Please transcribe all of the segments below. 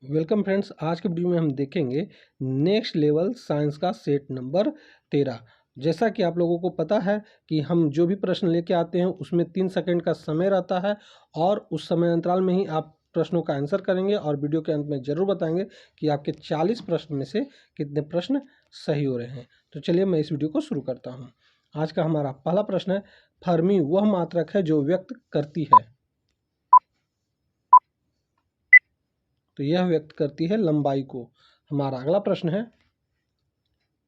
Welcome friends. आज के video में हम देखेंगे नेक्स्ट लेवल साइंस का सेट नंबर 13। जैसा कि आप लोगों को पता है कि हम जो भी प्रश्न लेके आते हैं उसमें 3 सेकंड का समय रहता है और उस समय अंतराल में ही आप प्रश्नों का आंसर करेंगे और वीडियो के अंत में ज़रूर बताएंगे कि आपके 40 प्रश्न में से कितने प्रश्न सही हो रहे हैं। तो चलिए मैं इस वीडियो को शुरू करता हूँ। आज का हमारा पहला प्रश्न है, फर्मी वह मात्रक है जो व्यक्त करती है। तो यह व्यक्त करती है लंबाई को। हमारा अगला प्रश्न है,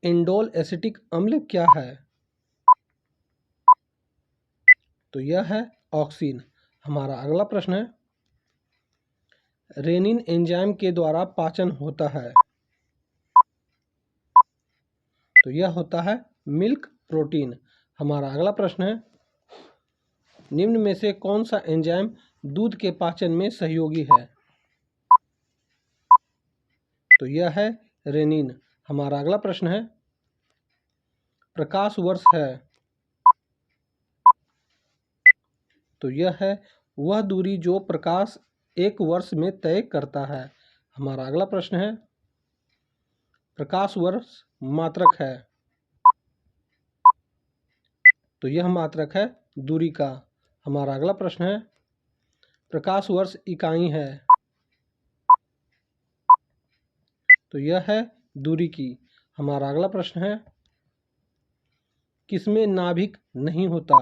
इंडोल एसिटिक अम्ल क्या है? तो यह है ऑक्सीन। हमारा अगला प्रश्न है, रेनिन एंजाइम के द्वारा पाचन होता है। तो यह होता है मिल्क प्रोटीन। हमारा अगला प्रश्न है, निम्न में से कौन सा एंजाइम दूध के पाचन में सहयोगी है? तो यह है रेनिन। हमारा अगला प्रश्न है, प्रकाश वर्ष है। तो यह है वह दूरी जो प्रकाश एक वर्ष में तय करता है। हमारा अगला प्रश्न है, प्रकाश वर्ष मात्रक है। तो यह मात्रक है दूरी का। हमारा अगला प्रश्न है, प्रकाश वर्ष इकाई है। तो यह है दूरी की। हमारा अगला प्रश्न है, किसमें नाभिक नहीं होता?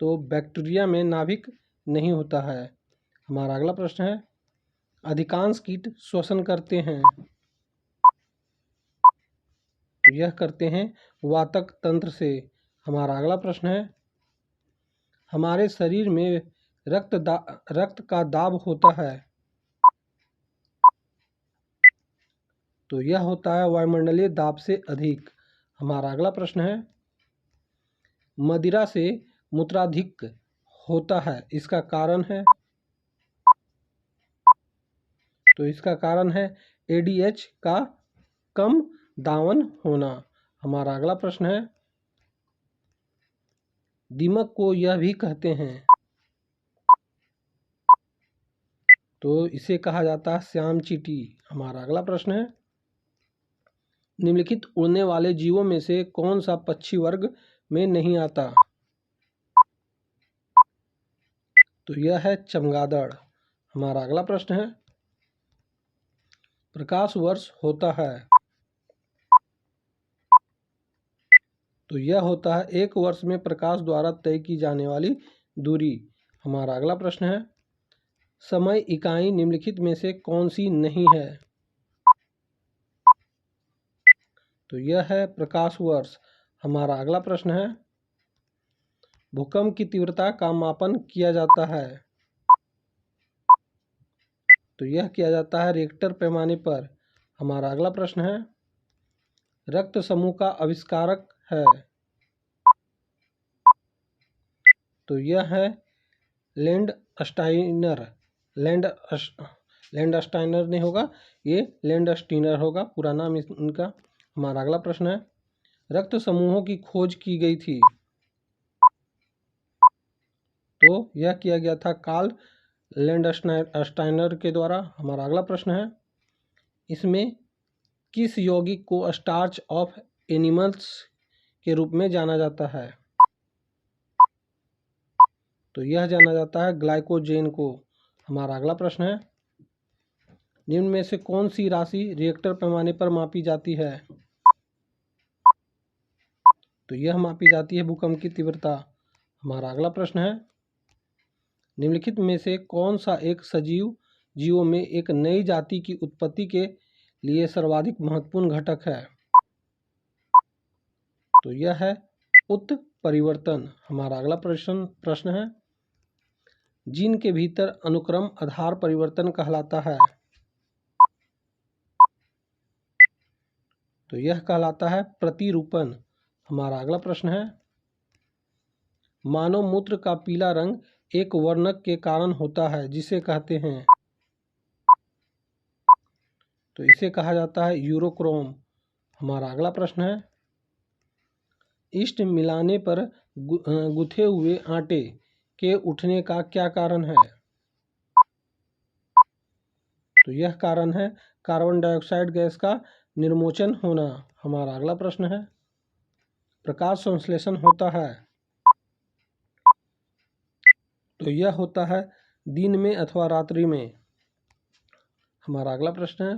तो बैक्टीरिया में नाभिक नहीं होता है। हमारा अगला प्रश्न है, अधिकांश कीट श्वसन करते हैं। तो यह करते हैं वातक तंत्र से। हमारा अगला प्रश्न है, हमारे शरीर में रक्त का दाब होता है। तो यह होता है वायुमंडलीय दाब से अधिक। हमारा अगला प्रश्न है, मदिरा से मूत्राधिक होता है, इसका कारण है? तो इसका कारण है एडीएच का कम दावन होना। हमारा अगला प्रश्न है, दीमक को यह भी कहते हैं। तो इसे कहा जाता है श्याम चींटी। हमारा अगला प्रश्न है, निम्नलिखित उड़ने वाले जीवों में से कौन सा पक्षी वर्ग में नहीं आता? तो यह है चमगादड़। हमारा अगला प्रश्न है, प्रकाश वर्ष होता है। तो यह होता है एक वर्ष में प्रकाश द्वारा तय की जाने वाली दूरी। हमारा अगला प्रश्न है, समय इकाई निम्नलिखित में से कौन सी नहीं है? तो यह है प्रकाश वर्ष। हमारा अगला प्रश्न है, भूकंप की तीव्रता का मापन किया जाता है। तो यह किया जाता है रिक्टर पैमाने पर। हमारा अगला प्रश्न है, रक्त समूह का आविष्कारक है। तो यह है लैंड स्टाइनर। लैंड स्टाइनर नहीं होगा, ये लैंड स्टीनर होगा पूरा नाम इनका। हमारा अगला प्रश्न है, रक्त समूहों की खोज की गई थी। तो यह किया गया था कार्ल लैंड स्टाइनर के द्वारा। हमारा अगला प्रश्न है, इसमें किस यौगिक को स्टार्च ऑफ एनिमल्स के रूप में जाना जाता है? तो यह जाना जाता है ग्लाइकोजेन को। हमारा अगला प्रश्न है, निम्न में से कौन सी राशि रिएक्टर पैमाने पर मापी जाती है? तो यह मापी जाती है भूकंप की तीव्रता। हमारा अगला प्रश्न है, निम्नलिखित में से कौन सा एक सजीव जीवों में एक नई जाति की उत्पत्ति के लिए सर्वाधिक महत्वपूर्ण घटक है? तो यह है उत्परिवर्तन। हमारा अगला प्रश्न है, जीन के भीतर अनुक्रम आधार परिवर्तन कहलाता है। तो यह कहलाता है प्रतिरूपण। हमारा अगला प्रश्न है, मानव मूत्र का पीला रंग एक वर्णक के कारण होता है जिसे कहते हैं? तो इसे कहा जाता है यूरोक्रोम। हमारा अगला प्रश्न है, ईस्ट मिलाने पर गुथे हुए आटे के उठने का क्या कारण है? तो यह कारण है कार्बन डाइऑक्साइड गैस का निर्मोचन होना। हमारा अगला प्रश्न है, प्रकाश संश्लेषण होता है तो यह होता है दिन में अथवा रात्रि में। हमारा अगला प्रश्न है,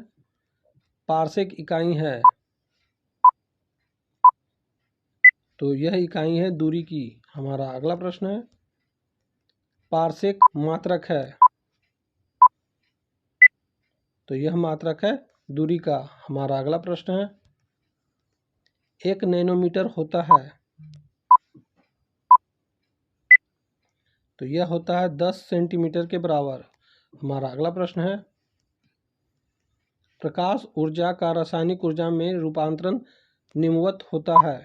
पार्सेक इकाई है तो यह इकाई है दूरी की। हमारा अगला प्रश्न है, पार्सेक मात्रक है तो यह मात्रक है दूरी का। हमारा अगला प्रश्न है, 1 नैनोमीटर होता है तो यह होता है 10 सेंटीमीटर के बराबर। हमारा अगला प्रश्न है, प्रकाश ऊर्जा का रासायनिक ऊर्जा में रूपांतरण निम्नवत होता है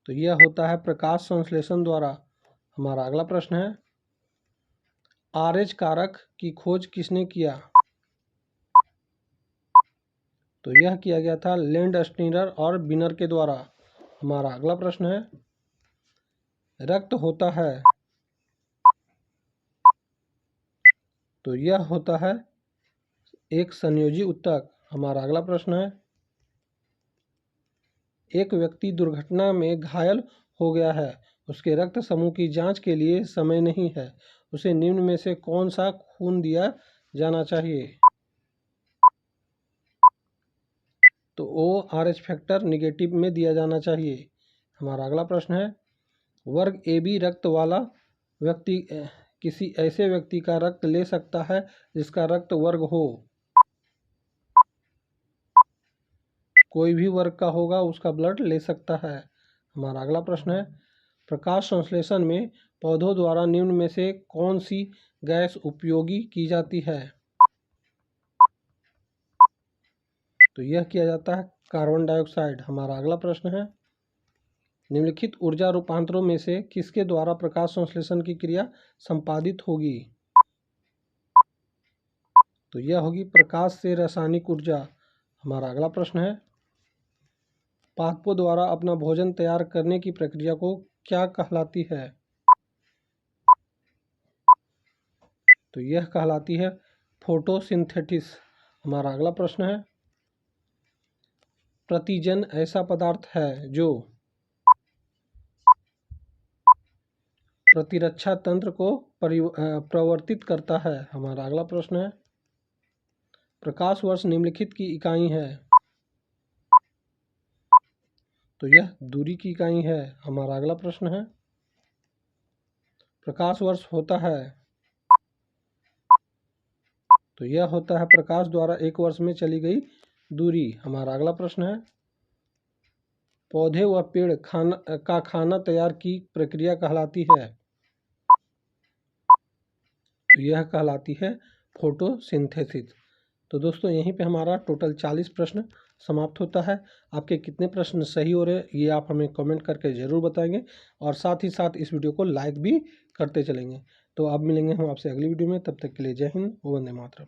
तो यह होता है प्रकाश संश्लेषण द्वारा। हमारा अगला प्रश्न है, RH कारक की खोज किसने किया तो यह किया गया था लैंडस्टीनर और बिनर के द्वारा। हमारा अगला प्रश्न है, रक्त होता है तो यह होता है एक संयोजी ऊतक। हमारा अगला प्रश्न है, एक व्यक्ति दुर्घटना में घायल हो गया है, उसके रक्त समूह की जांच के लिए समय नहीं है, उसे निम्न में से कौन सा खून दिया जाना चाहिए तो ORH फैक्टर निगेटिव में दिया जाना चाहिए। हमारा अगला प्रश्न है, वर्ग AB रक्त वाला व्यक्ति किसी ऐसे व्यक्ति का रक्त ले सकता है जिसका रक्त वर्ग हो, कोई भी वर्ग का होगा उसका ब्लड ले सकता है। हमारा अगला प्रश्न है, प्रकाश संश्लेषण में पौधों द्वारा निम्न में से कौन सी गैस उपयोगी की जाती है तो यह किया जाता है कार्बन डाइऑक्साइड। हमारा अगला प्रश्न है, निम्नलिखित ऊर्जा रूपांतरों में से किसके द्वारा प्रकाश संश्लेषण की क्रिया संपादित होगी तो यह होगी प्रकाश से रासायनिक ऊर्जा। हमारा अगला प्रश्न है, पादपों द्वारा अपना भोजन तैयार करने की प्रक्रिया को क्या कहलाती है तो यह कहलाती है फोटोसिंथेसिस। हमारा अगला प्रश्न है, प्रतिजन ऐसा पदार्थ है जो प्रतिरक्षा तंत्र को प्रवर्तित करता है। हमारा अगला प्रश्न है, प्रकाश वर्ष निम्नलिखित की इकाई है तो यह दूरी की इकाई है। हमारा अगला प्रश्न है, प्रकाश वर्ष होता है तो यह होता है प्रकाश द्वारा 1 वर्ष में चली गई दूरी। हमारा अगला प्रश्न है, पौधे व पेड़ खाना तैयार की प्रक्रिया कहलाती है तो यह कहलाती है फोटोसिंथेसिस। तो दोस्तों यहीं पे हमारा टोटल 40 प्रश्न समाप्त होता है। आपके कितने प्रश्न सही हो रहे हैं ये आप हमें कमेंट करके ज़रूर बताएंगे और साथ ही साथ इस वीडियो को लाइक भी करते चलेंगे। तो अब मिलेंगे हम आपसे अगली वीडियो में, तब तक के लिए जय हिंद, वंदे मातरम।